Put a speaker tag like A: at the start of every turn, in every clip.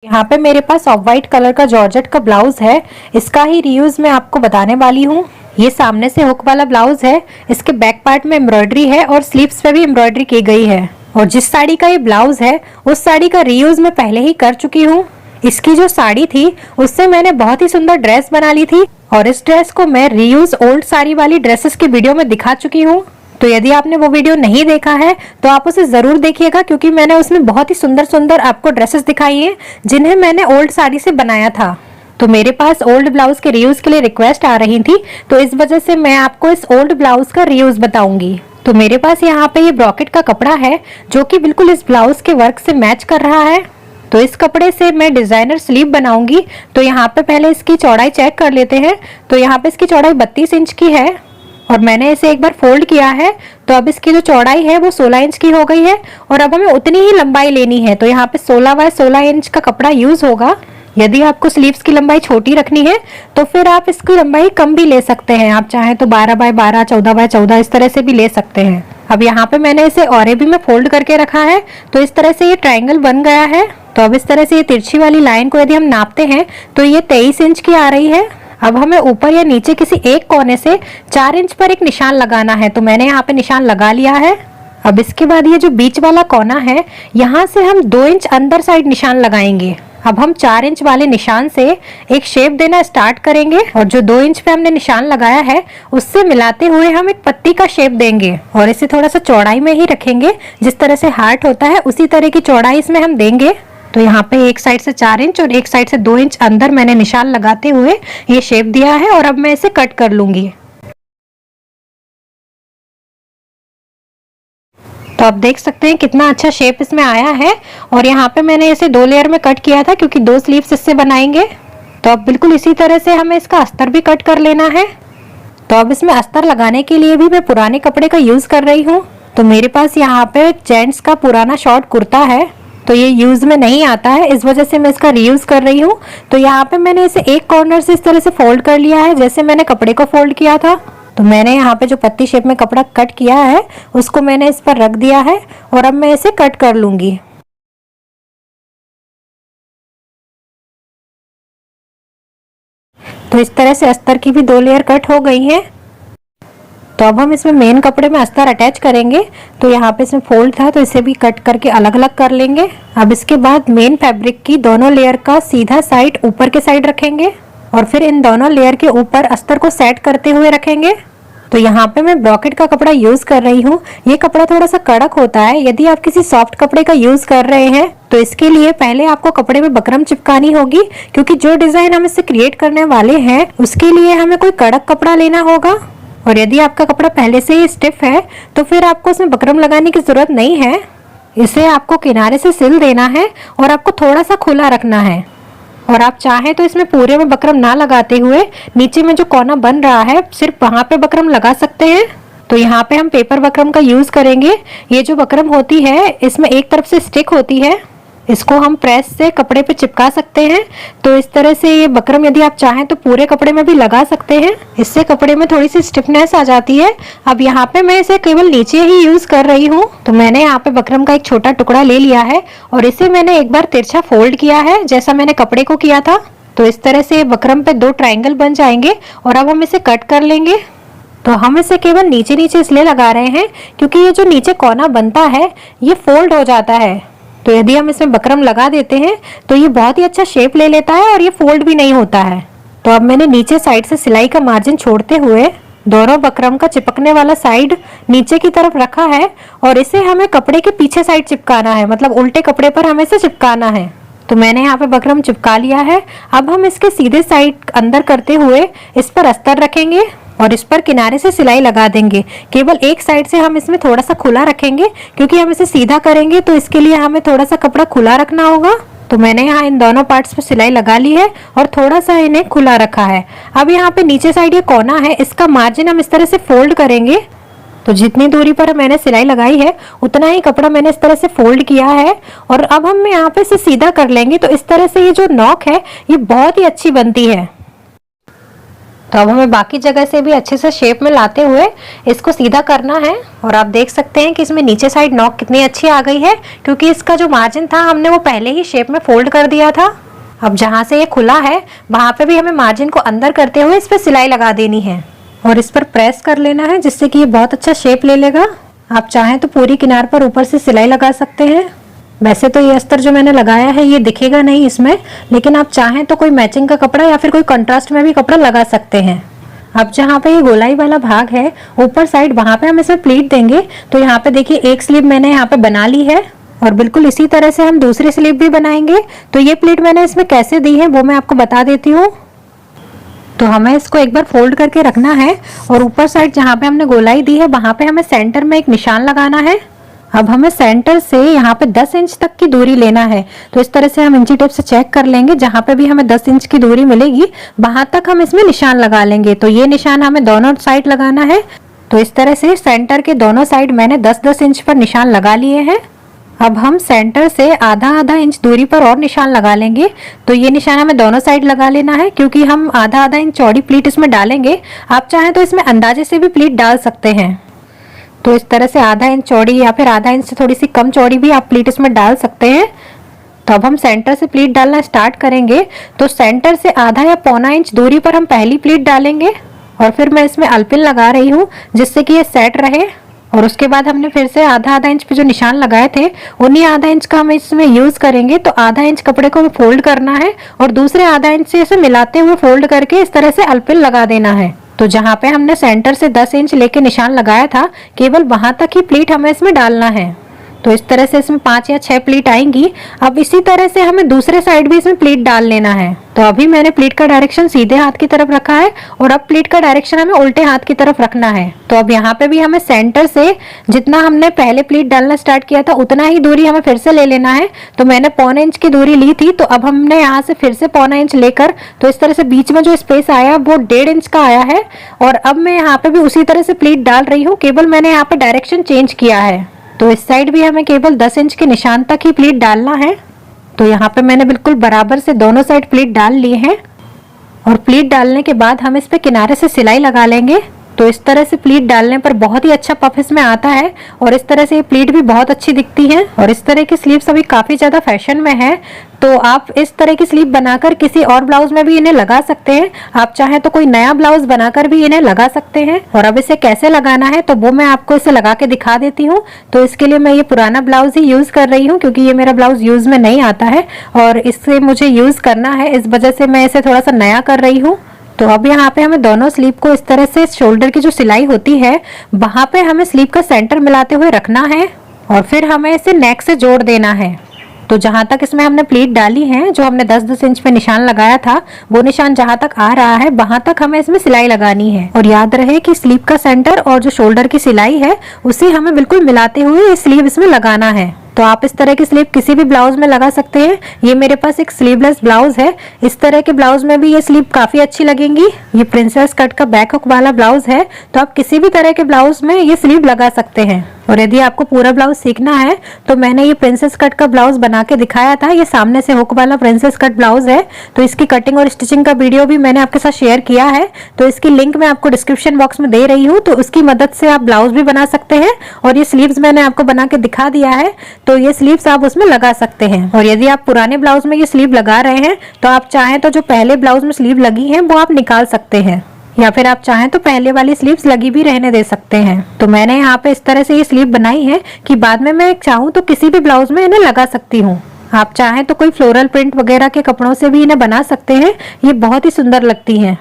A: यहाँ पे मेरे पास ऑफ वाइट कलर का जॉर्जेट का ब्लाउज है। इसका ही रीयूज मैं आपको बताने वाली हूँ। ये सामने से हुक वाला ब्लाउज है। इसके बैक पार्ट में एम्ब्रॉयडरी है और स्लीव्स पे भी एम्ब्रॉयडरी की गई है। और जिस साड़ी का ये ब्लाउज है उस साड़ी का रीयूज मैं पहले ही कर चुकी हूँ। इसकी जो साड़ी थी उससे मैंने बहुत ही सुंदर ड्रेस बना ली थी और इस ड्रेस को मैं रीयूज ओल्ड साड़ी वाली ड्रेसेस की वीडियो में दिखा चुकी हूँ। तो यदि आपने वो वीडियो नहीं देखा है तो आप उसे जरूर देखिएगा, क्योंकि मैंने उसमें बहुत ही सुंदर सुंदर आपको ड्रेसेस दिखाई हैं जिन्हें मैंने ओल्ड साड़ी से बनाया था। तो मेरे पास ओल्ड ब्लाउज के रीयूज के लिए रिक्वेस्ट आ रही थी, तो इस वजह से मैं आपको इस ओल्ड ब्लाउज का रीयूज बताऊंगी। तो मेरे पास यहाँ पे ये ब्रॉकेट का कपड़ा है जो कि बिल्कुल इस ब्लाउज के वर्क से मैच कर रहा है। तो इस कपड़े से मैं डिजाइनर स्लीव बनाऊंगी। तो यहाँ पे पहले इसकी चौड़ाई चेक कर लेते हैं। तो यहाँ पे इसकी चौड़ाई 32 इंच की है और मैंने इसे एक बार फोल्ड किया है। तो अब इसकी जो चौड़ाई है वो 16 इंच की हो गई है और अब हमें उतनी ही लंबाई लेनी है। तो यहाँ पे 16 बाय 16 इंच का कपड़ा यूज होगा। यदि आपको स्लीव्स की लंबाई छोटी रखनी है तो फिर आप इसकी लंबाई कम भी ले सकते हैं। आप चाहें तो 12 बाय 12, 14 बाय 14 इस तरह से भी ले सकते हैं। अब यहाँ पे मैंने इसे और भी में फोल्ड करके रखा है। तो इस तरह से ये ट्रायंगल बन गया है। तो अब इस तरह से ये तिरछी वाली लाइन को यदि हम नापते हैं तो ये 23 इंच की आ रही है। अब हमें ऊपर या नीचे किसी एक कोने से 4 इंच पर एक निशान लगाना है। तो मैंने यहाँ पे निशान लगा लिया है। अब इसके बाद ये जो बीच वाला कोना है यहाँ से हम 2 इंच अंदर साइड निशान लगाएंगे। अब हम 4 इंच वाले निशान से एक शेप देना स्टार्ट करेंगे और जो 2 इंच पे हमने निशान लगाया है उससे मिलाते हुए हम एक पत्ती का शेप देंगे और इसे थोड़ा सा चौड़ाई में ही रखेंगे। जिस तरह से हार्ट होता है उसी तरह की चौड़ाई इसमें हम देंगे। तो यहाँ पे एक साइड से 4 इंच और एक साइड से 2 इंच अंदर मैंने निशान लगाते हुए ये शेप दिया है और अब मैं इसे कट कर लूंगी। तो आप देख सकते हैं कितना अच्छा शेप इसमें आया है। और यहाँ पे मैंने इसे 2 लेयर में कट किया था क्योंकि 2 स्लीव्स इससे बनाएंगे। तो अब बिल्कुल इसी तरह से हमें इसका अस्तर भी कट कर लेना है। तो अब इसमें अस्तर लगाने के लिए भी मैं पुराने कपड़े का यूज कर रही हूँ। तो मेरे पास यहाँ पे जेंट्स का पुराना शॉर्ट कुर्ता है। तो ये यूज में नहीं आता है, इस वजह से मैं इसका रीयूज कर रही हूँ। तो यहाँ पे मैंने इसे एक कॉर्नर से इस तरह से फोल्ड कर लिया है जैसे मैंने कपड़े को फोल्ड किया था। तो मैंने यहाँ पे जो पत्ती शेप में कपड़ा कट किया है उसको मैंने इस पर रख दिया है और अब मैं इसे कट कर लूंगी। तो इस तरह से अस्तर की भी 2 लेयर कट हो गई हैं। तो अब हम इसमें मेन कपड़े में अस्तर अटैच करेंगे। तो यहाँ पे इसमें फोल्ड था तो इसे भी कट करके अलग अलग कर लेंगे। अब इसके बाद मेन फैब्रिक की दोनों लेयर का सीधा साइड ऊपर के साइड रखेंगे और फिर इन दोनों लेयर के ऊपर अस्तर को सेट करते हुए रखेंगे। तो यहाँ पे मैं ब्रॉकेट का कपड़ा यूज कर रही हूँ। ये कपड़ा थोड़ा सा कड़क होता है। यदि आप किसी सॉफ्ट कपड़े का यूज कर रहे हैं तो इसके लिए पहले आपको कपड़े में बकरम चिपकानी होगी, क्योंकि जो डिजाइन हम इससे क्रिएट करने वाले हैं उसके लिए हमें कोई कड़क कपड़ा लेना होगा। और यदि आपका कपड़ा पहले से ही स्टिफ है तो फिर आपको उसमें बकरम लगाने की जरूरत नहीं है। इसे आपको किनारे से सिल देना है और आपको थोड़ा सा खुला रखना है। और आप चाहें तो इसमें पूरे में बकरम ना लगाते हुए नीचे में जो कोना बन रहा है सिर्फ वहां पे बकरम लगा सकते हैं। तो यहाँ पे हम पेपर बकरम का यूज करेंगे। ये जो बकरम होती है इसमें एक तरफ से स्टिक होती है, इसको हम प्रेस से कपड़े पे चिपका सकते हैं। तो इस तरह से ये बकरम यदि आप चाहें तो पूरे कपड़े में भी लगा सकते हैं। इससे कपड़े में थोड़ी सी स्टिफनेस आ जाती है। अब यहाँ पे मैं इसे केवल नीचे ही यूज कर रही हूँ। तो मैंने यहाँ पे बकरम का एक छोटा टुकड़ा ले लिया है और इसे मैंने एक बार तिरछा फोल्ड किया है जैसा मैंने कपड़े को किया था। तो इस तरह से बकरम पे 2 ट्रायंगल बन जाएंगे और अब हम इसे कट कर लेंगे। तो हम इसे केवल नीचे नीचे इसलिए लगा रहे हैं क्योंकि ये जो नीचे कोना बनता है ये फोल्ड हो जाता है। तो यदि हम इसमें बकरम लगा देते हैं तो ये बहुत ही अच्छा शेप ले लेता है और ये फोल्ड भी नहीं होता है। तो अब मैंने नीचे साइड से सिलाई का मार्जिन छोड़ते हुए दोनों बकरम का चिपकने वाला साइड नीचे की तरफ रखा है और इसे हमें कपड़े के पीछे साइड चिपकाना है, मतलब उल्टे कपड़े पर हमें इसे चिपकाना है। तो मैंने यहाँ पे बकरम चिपका लिया है। अब हम इसके सीधे साइड अंदर करते हुए इस पर अस्तर रखेंगे और इस पर किनारे से सिलाई लगा देंगे। केवल एक साइड से हम इसमें थोड़ा सा खुला रखेंगे क्योंकि हम इसे सीधा करेंगे तो इसके लिए हमें थोड़ा सा कपड़ा खुला रखना होगा। तो मैंने यहाँ इन दोनों पार्ट्स पे सिलाई लगा ली है और थोड़ा सा इन्हें खुला रखा है। अब यहाँ पे नीचे साइड ये कोना है, इसका मार्जिन हम इस तरह से फोल्ड करेंगे। तो जितनी दूरी पर मैंने सिलाई लगाई है उतना ही कपड़ा मैंने इस तरह से फोल्ड किया है और अब हम यहाँ पे इसे सीधा कर लेंगे। तो इस तरह से ये जो नॉक है ये बहुत ही अच्छी बनती है। तो अब हमें बाकी जगह से भी अच्छे से शेप में लाते हुए इसको सीधा करना है। और आप देख सकते हैं कि इसमें नीचे साइड नॉक कितनी अच्छी आ गई है, क्योंकि इसका जो मार्जिन था हमने वो पहले ही शेप में फोल्ड कर दिया था। अब जहाँ से ये खुला है वहाँ पे भी हमें मार्जिन को अंदर करते हुए इस पर सिलाई लगा देनी है और इस पर प्रेस कर लेना है, जिससे कि ये बहुत अच्छा शेप ले लेगा। आप चाहें तो पूरी किनार पर ऊपर से सिलाई लगा सकते हैं। वैसे तो ये अस्तर जो मैंने लगाया है ये दिखेगा नहीं इसमें, लेकिन आप चाहें तो कोई मैचिंग का कपड़ा या फिर कोई कंट्रास्ट में भी कपड़ा लगा सकते हैं। अब जहाँ पे ये गोलाई वाला भाग है ऊपर साइड, वहाँ पे हम इसमें प्लीट देंगे। तो यहाँ पे देखिए एक स्लीव मैंने यहाँ पे बना ली है और बिल्कुल इसी तरह से हम दूसरी स्लीव भी बनाएंगे। तो ये प्लीट मैंने इसमें कैसे दी है वो मैं आपको बता देती हूँ। तो हमें इसको एक बार फोल्ड करके रखना है और ऊपर साइड जहाँ पे हमने गोलाई दी है वहाँ पे हमें सेंटर में एक निशान लगाना है। अब हमें सेंटर से यहाँ पे 10 इंच तक की दूरी लेना है। तो इस तरह से हम इंची टेप से चेक कर लेंगे, जहाँ पे भी हमें 10 इंच की दूरी मिलेगी वहां तक हम इसमें निशान लगा लेंगे। तो ये निशान हमें दोनों साइड लगाना है। तो इस तरह से सेंटर के दोनों साइड मैंने 10-10 इंच पर निशान लगा लिए हैं। अब हम सेंटर से आधा इंच दूरी पर और निशान लगा लेंगे। तो ये निशान हमें दोनों साइड लगा लेना है, क्योंकि हम आधा इंच चौड़ी प्लीट इसमें डालेंगे। आप चाहें तो इसमें अंदाजे से भी प्लीट डाल सकते हैं। तो इस तरह से आधा इंच चौड़ी या फिर आधा इंच से थोड़ी सी कम चौड़ी भी आप प्लीट इसमें डाल सकते हैं। तो अब हम सेंटर से प्लीट डालना स्टार्ट करेंगे। तो सेंटर से आधा या पौना इंच दूरी पर हम पहली प्लीट डालेंगे और फिर मैं इसमें अल्पिन लगा रही हूँ, जिससे कि ये सेट रहे। और उसके बाद हमने फिर से आधा इंच पे जो निशान लगाए थे उन्हीं आधा इंच का हम इसमें यूज करेंगे। तो आधा इंच कपड़े को फोल्ड करना है और दूसरे आधा इंच से इसे मिलाते हुए फोल्ड करके इस तरह से अल्पिन लगा देना है। तो जहाँ पे हमने सेंटर से 10 इंच लेके निशान लगाया था केवल वहां तक ही प्लीट हमें इसमें डालना है। तो इस तरह से इसमें 5 या 6 प्लीट आएंगी। अब इसी तरह से हमें दूसरे साइड भी इसमें प्लीट डाल लेना है। तो अभी मैंने प्लीट का डायरेक्शन सीधे हाथ की तरफ रखा है और अब प्लीट का डायरेक्शन हमें उल्टे हाथ की तरफ रखना है। तो अब यहाँ पे भी हमें सेंटर से जितना हमने पहले प्लीट डालना स्टार्ट किया था उतना ही दूरी हमें फिर से ले लेना है। तो मैंने पौने इंच की दूरी ली थी, तो अब हमने यहाँ से फिर से पौना इंच लेकर तो इस तरह से बीच में जो स्पेस आया वो 1.5 इंच का आया है। और अब मैं यहाँ पे भी उसी तरह से प्लीट डाल रही हूँ, केवल मैंने यहाँ पे डायरेक्शन चेंज किया है। तो इस साइड भी हमें केवल 10 इंच के निशान तक ही प्लीट डालना है। तो यहाँ पे मैंने बिल्कुल बराबर से दोनों साइड प्लीट डाल लिए हैं और प्लीट डालने के बाद हम इस पे किनारे से सिलाई लगा लेंगे। तो इस तरह से प्लीट डालने पर बहुत ही अच्छा पफ इसमें आता है और इस तरह से ये प्लीट भी बहुत अच्छी दिखती है। और इस तरह की स्लीव्स अभी काफी ज्यादा फैशन में है। तो आप इस तरह की स्लीव बनाकर किसी और ब्लाउज में भी इन्हें लगा सकते हैं। आप चाहें तो कोई नया ब्लाउज बनाकर भी इन्हें लगा सकते हैं। और अब इसे कैसे लगाना है तो वो मैं आपको इसे लगा के दिखा देती हूँ। तो इसके लिए मैं ये पुराना ब्लाउज ही यूज कर रही हूँ, क्योंकि ये मेरा ब्लाउज यूज में नहीं आता है और इससे मुझे यूज करना है, इस वजह से मैं इसे थोड़ा सा नया कर रही हूँ। तो अब यहाँ पे हमें दोनों स्लीव को इस तरह से शोल्डर की जो सिलाई होती है वहां पे हमें स्लीव का सेंटर मिलाते हुए रखना है और फिर हमें इसे नेक से जोड़ देना है। तो जहां तक इसमें हमने प्लीट डाली है, जो हमने 10-10 इंच पे निशान लगाया था, वो निशान जहां तक आ रहा है वहां तक हमें इसमें सिलाई लगानी है। और याद रहे कि स्लीव का सेंटर और जो शोल्डर की सिलाई है उसे हमें बिल्कुल मिलाते हुए ये स्लीव इसमें लगाना है। तो आप इस तरह की स्लीव किसी भी ब्लाउज में लगा सकते हैं। ये मेरे पास एक स्लीवलेस ब्लाउज है, इस तरह के ब्लाउज में भी ये स्लीव काफी अच्छी लगेंगी। ये प्रिंसेस कट का बैक हुक वाला ब्लाउज है, तो आप किसी भी तरह के ब्लाउज में ये स्लीव लगा सकते हैं। और यदि आपको पूरा ब्लाउज सीखना है तो मैंने ये प्रिंसेस कट का ब्लाउज बना के दिखाया था। ये सामने से हुक वाला प्रिंसेस कट ब्लाउज है, तो इसकी कटिंग और स्टिचिंग का वीडियो भी मैंने आपके साथ शेयर किया है। तो इसकी लिंक मैं आपको डिस्क्रिप्शन बॉक्स में दे रही हूँ, तो उसकी मदद से आप ब्लाउज भी बना सकते हैं। और ये स्लीव्स मैंने आपको बना के दिखा दिया है, तो ये स्लीव्स आप उसमें लगा सकते हैं। और यदि आप पुराने ब्लाउज में ये स्लीव लगा रहे हैं तो आप चाहें तो जो पहले ब्लाउज में स्लीव लगी है वो आप निकाल सकते हैं, या फिर आप चाहें तो पहले वाली स्लीव्स लगी भी रहने दे सकते हैं। तो मैंने यहाँ पे इस तरह से ये स्लीव बनाई है कि बाद में मैं चाहूँ तो किसी भी ब्लाउज में इन्हें लगा सकती हूँ। आप चाहें तो कोई फ्लोरल प्रिंट वगैरह के कपड़ों से भी इन्हें बना सकते हैं, ये बहुत ही सुंदर लगती हैं।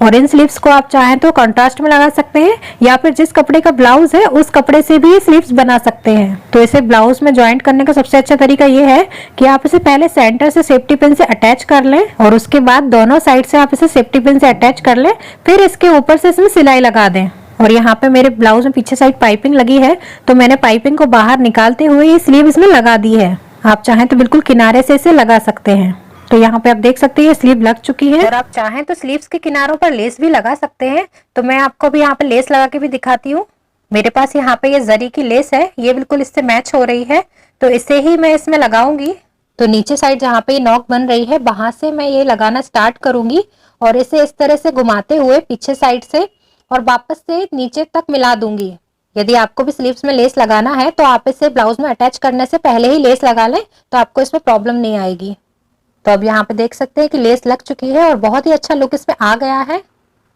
A: और इन स्लीव्स को आप चाहें तो कंट्रास्ट में लगा सकते हैं, या फिर जिस कपड़े का ब्लाउज है उस कपड़े से भी स्लीव्स बना सकते हैं। तो इसे ब्लाउज में ज्वाइंट करने का सबसे अच्छा तरीका ये है कि आप इसे पहले सेंटर से सेफ्टी पिन से अटैच कर लें और उसके बाद दोनों साइड से आप इसे सेफ्टी पिन से अटैच कर लें, फिर इसके ऊपर से इसमें सिलाई लगा दें। और यहाँ पे मेरे ब्लाउज में पीछे साइड पाइपिंग लगी है, तो मैंने पाइपिंग को बाहर निकालते हुए ये स्लीव इसमें लगा दी है। आप चाहें तो बिल्कुल किनारे से इसे लगा सकते हैं। तो यहाँ पे आप देख सकते हैं ये स्लीव लग चुकी है। और आप चाहें तो स्लीव्स के किनारों पर लेस भी लगा सकते हैं। तो मैं आपको भी यहाँ पे लेस लगा के भी दिखाती हूँ। मेरे पास यहाँ पे ये जरी की लेस है, ये बिल्कुल इससे मैच हो रही है, तो इसे ही मैं इसमें लगाऊंगी। तो नीचे साइड जहाँ पे ये नॉक बन रही है वहां से मैं ये लगाना स्टार्ट करूंगी और इसे इस तरह से घुमाते हुए पीछे साइड से और वापस से नीचे तक मिला दूंगी। यदि आपको भी स्लीव्स में लेस लगाना है तो आप इसे ब्लाउज में अटैच करने से पहले ही लेस लगा लें, तो आपको इसमें प्रॉब्लम नहीं आएगी। तो अब यहाँ पे देख सकते हैं कि लेस लग चुकी है और बहुत ही अच्छा लुक इसमें आ गया है।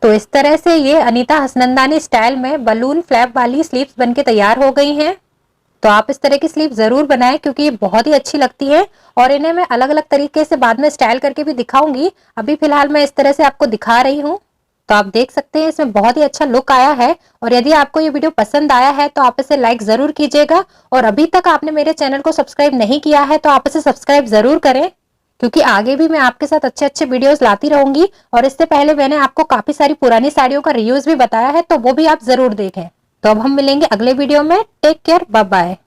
A: तो इस तरह से ये अनीता हसनंदानी स्टाइल में बलून फ्लैप वाली स्लीव्स बनके तैयार हो गई हैं। तो आप इस तरह की स्लीव जरूर बनाएं क्योंकि ये बहुत ही अच्छी लगती है और इन्हें मैं अलग अलग तरीके से बाद में स्टाइल करके भी दिखाऊंगी। अभी फिलहाल मैं इस तरह से आपको दिखा रही हूँ। तो आप देख सकते हैं इसमें बहुत ही अच्छा लुक आया है। और यदि आपको ये वीडियो पसंद आया है तो आप इसे लाइक जरूर कीजिएगा और अभी तक आपने मेरे चैनल को सब्सक्राइब नहीं किया है तो आप इसे सब्सक्राइब जरूर करें, क्योंकि आगे भी मैं आपके साथ अच्छे अच्छे वीडियोस लाती रहूंगी। और इससे पहले मैंने आपको काफी सारी पुरानी साड़ियों का रिव्यूज भी बताया है, तो वो भी आप जरूर देखें। तो अब हम मिलेंगे अगले वीडियो में। Take care, bye bye.